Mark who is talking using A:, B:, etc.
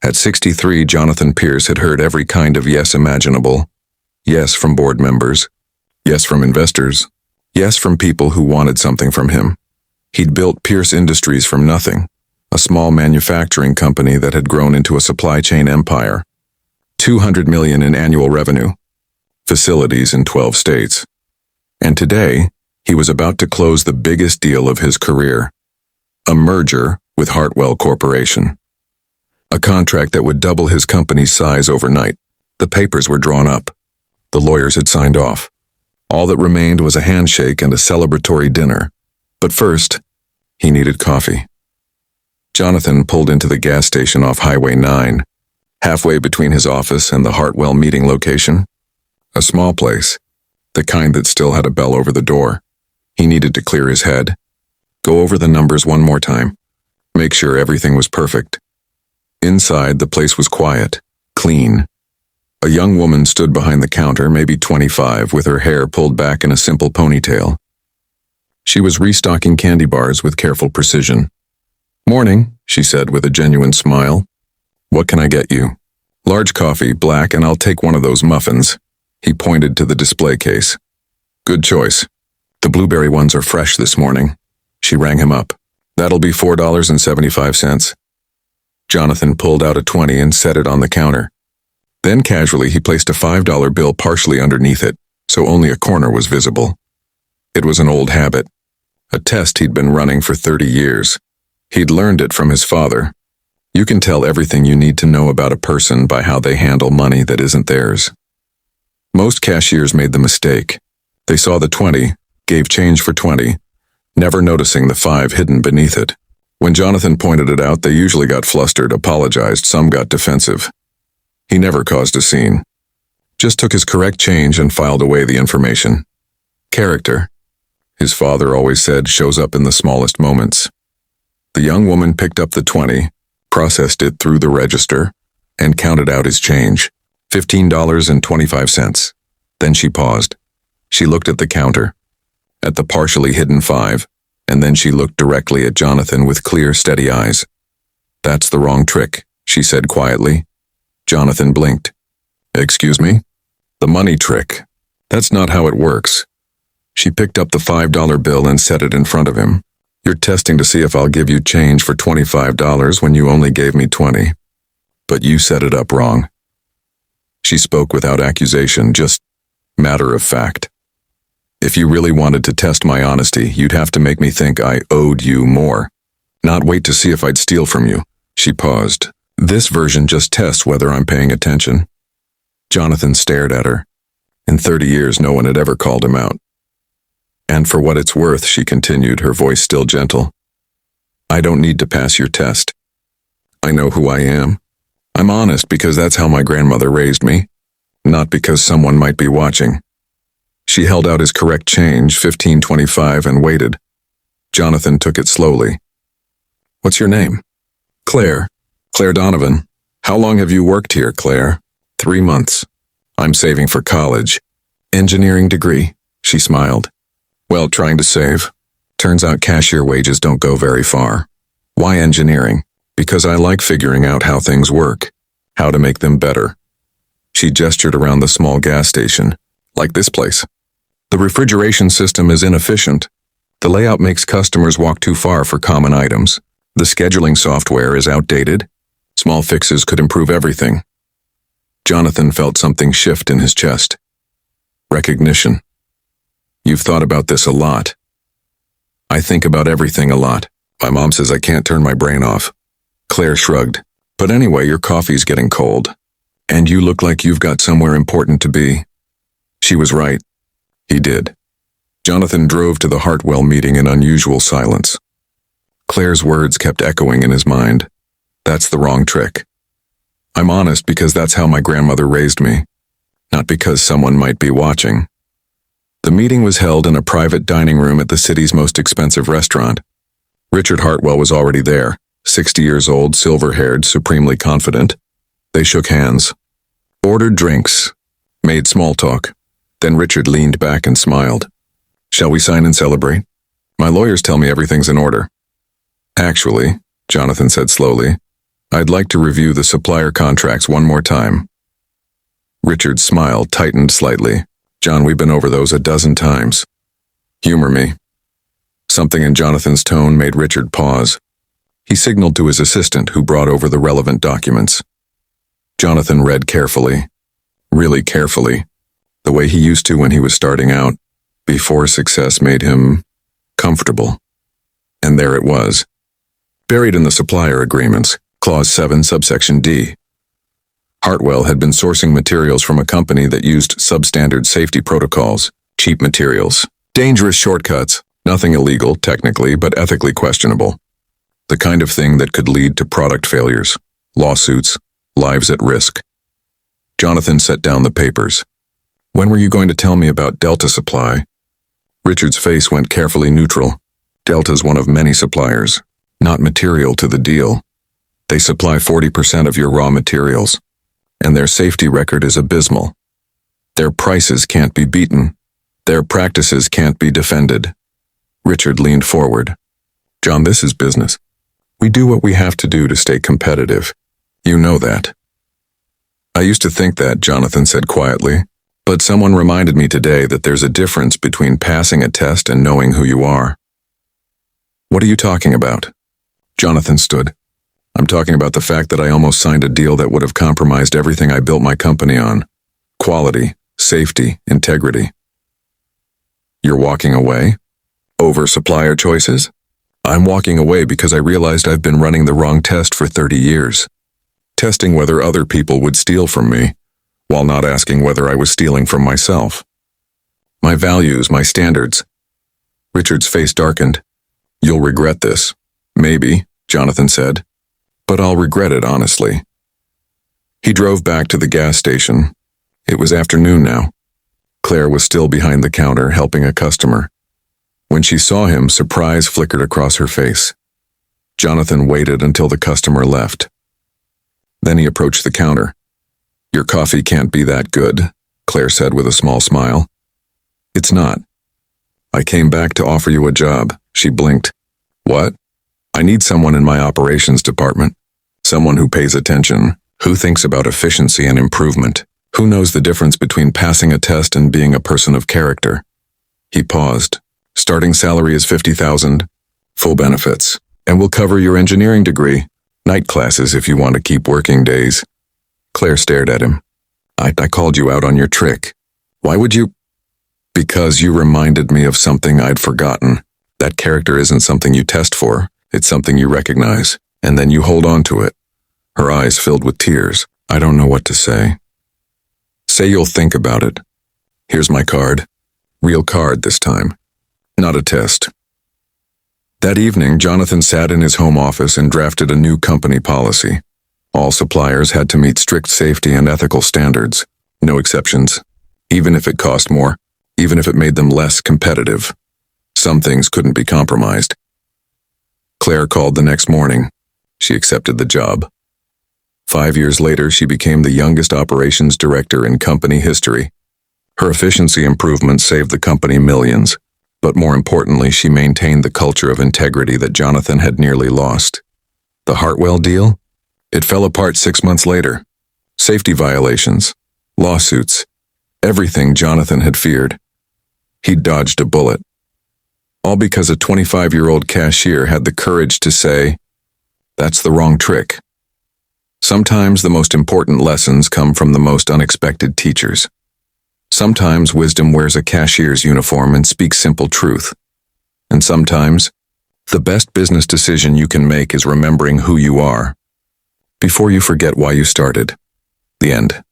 A: At 63, Jonathan Pierce had heard every kind of yes imaginable. Yes from board members. Yes from investors. Yes from people who wanted something from him. He'd built Pierce Industries from nothing, a small manufacturing company that had grown into a supply chain empire. $200 million in annual revenue. Facilities in 12 states. And today, he was about to close the biggest deal of his career. A merger with Hartwell Corporation. A contract that would double his company's size overnight. The papers were drawn up. The lawyers had signed off. All that remained was a handshake and a celebratory dinner. But first, he needed coffee. Jonathan pulled into the gas station off Highway 9, halfway between his office and the Hartwell meeting location. A small place, the kind that still had a bell over the door. He needed to clear his head. Go over the numbers one more time. Make sure everything was perfect. Inside, the place was quiet, clean. A young woman stood behind the counter, maybe 25, with her hair pulled back in a simple ponytail. She was restocking candy bars with careful precision. "Morning," she said with a genuine smile. "What can I get you?" "Large coffee, black, and I'll take one of those muffins." He pointed to the display case. "Good choice. The blueberry ones are fresh this morning." She rang him up. "That'll be $4.75. Jonathan pulled out a 20 and set it on the counter. Then casually he placed a $5 bill partially underneath it, so only a corner was visible. It was an old habit, a test he'd been running for 30 years. He'd learned it from his father. You can tell everything you need to know about a person by how they handle money that isn't theirs. Most cashiers made the mistake. They saw the 20, gave change for 20, never noticing the 5 hidden beneath it. When Jonathan pointed it out, they usually got flustered, apologized, some got defensive. He never caused a scene. Just took his correct change and filed away the information. Character, his father always said, shows up in the smallest moments. The young woman picked up the 20, processed it through the register, and counted out his change, $15.25. Then she paused. She looked at the counter, at the partially hidden 5, and then she looked directly at Jonathan with clear, steady eyes. "That's the wrong trick," she said quietly. Jonathan blinked. "Excuse me?" "The money trick. That's not how it works." She picked up the $5 bill and set it in front of him. "You're testing to see if I'll give you change for $25 when you only gave me 20. But you set it up wrong." She spoke without accusation, just matter of fact. "If you really wanted to test my honesty, you'd have to make me think I owed you more. Not wait to see if I'd steal from you." She paused. "This version just tests whether I'm paying attention." Jonathan stared at her. In 30 years, no one had ever called him out. "And for what it's worth," she continued, her voice still gentle, "I don't need to pass your test. I know who I am. I'm honest because that's how my grandmother raised me, not because someone might be watching." She held out his correct change, $15.25, and waited. Jonathan took it slowly. "What's your name?" "Claire. Claire Donovan." "How long have you worked here, Claire?" 3 months. "I'm saving for college." "Engineering degree," she smiled. "Well, trying to save. Turns out cashier wages don't go very far." "Why engineering?" "Because I like figuring out how things work, how to make them better." She gestured around the small gas station, like this place. "The refrigeration system is inefficient. The layout makes customers walk too far for common items. The scheduling software is outdated. Small fixes could improve everything." Jonathan felt something shift in his chest. Recognition. "You've thought about this a lot." "I think about everything a lot. My mom says I can't turn my brain off." Claire shrugged. "But anyway, your coffee's getting cold. And you look like you've got somewhere important to be." She was right. He did. Jonathan drove to the Hartwell meeting in unusual silence. Claire's words kept echoing in his mind. "That's the wrong trick. I'm honest because that's how my grandmother raised me, not because someone might be watching." The meeting was held in a private dining room at the city's most expensive restaurant. Richard Hartwell was already there, 60 years old, silver-haired, supremely confident. They shook hands, ordered drinks, made small talk. Then Richard leaned back and smiled. "Shall we sign and celebrate? My lawyers tell me everything's in order." "Actually," Jonathan said slowly, I'd like to review the supplier contracts one more time. Richard's smile tightened slightly. John, we've been over those a dozen times. Humor me. Something in Jonathan's tone made Richard pause. He signaled to his assistant, who brought over the relevant documents. Jonathan read carefully, really carefully, the way he used to when he was starting out, before success made him comfortable. And there it was, buried in the supplier agreements, Clause 7, subsection D. Hartwell had been sourcing materials from a company that used substandard safety protocols, cheap materials, dangerous shortcuts, nothing illegal, technically, but ethically questionable. The kind of thing that could lead to product failures, lawsuits, lives at risk. Jonathan set down the papers. When were you going to tell me about Delta Supply? Richard's face went carefully neutral. Delta's one of many suppliers, not material to the deal. They supply 40% of your raw materials, and their safety record is abysmal. Their prices can't be beaten. Their practices can't be defended. Richard leaned forward. John, this is business. We do what we have to do to stay competitive. You know that. I used to think that, Jonathan said quietly, but someone reminded me today that there's a difference between passing a test and knowing who you are. What are you talking about? Jonathan stood. I'm talking about the fact that I almost signed a deal that would have compromised everything I built my company on. Quality, safety, integrity. You're walking away? Over supplier choices? I'm walking away because I realized I've been running the wrong test for 30 years. Testing whether other people would steal from me, while not asking whether I was stealing from myself. My values, my standards. Richard's face darkened. You'll regret this. Maybe, Jonathan said. But I'll regret it, honestly. He drove back to the gas station. It was afternoon now. Claire was still behind the counter helping a customer. When she saw him, surprise flickered across her face. Jonathan waited until the customer left. Then he approached the counter. Your coffee can't be that good, Claire said with a small smile. It's not. I came back to offer you a job. She blinked. What? I need someone in my operations department. Someone who pays attention, who thinks about efficiency and improvement, who knows the difference between passing a test and being a person of character. He paused. Starting salary is $50,000, full benefits, and we'll cover your engineering degree, night classes if you want to keep working days. Claire stared at him. I called you out on your trick. Why would you? Because you reminded me of something I'd forgotten. That character isn't something you test for. It's something you recognize, and then you hold on to it. Her eyes filled with tears. I don't know what to say. Say you'll think about it. Here's my card. Real card this time. Not a test. That evening, Jonathan sat in his home office and drafted a new company policy. All suppliers had to meet strict safety and ethical standards. No exceptions. Even if it cost more. Even if it made them less competitive. Some things couldn't be compromised. Claire called the next morning. She accepted the job. 5 years later, she became the youngest operations director in company history. Her efficiency improvements saved the company millions, but more importantly, she maintained the culture of integrity that Jonathan had nearly lost. The Hartwell deal? It fell apart 6 months later. Safety violations, lawsuits, everything Jonathan had feared. He'd dodged a bullet. All because a 25-year-old cashier had the courage to say, "That's the wrong trick." Sometimes the most important lessons come from the most unexpected teachers. Sometimes wisdom wears a cashier's uniform and speaks simple truth. And sometimes, the best business decision you can make is remembering who you are, before you forget why you started. The end.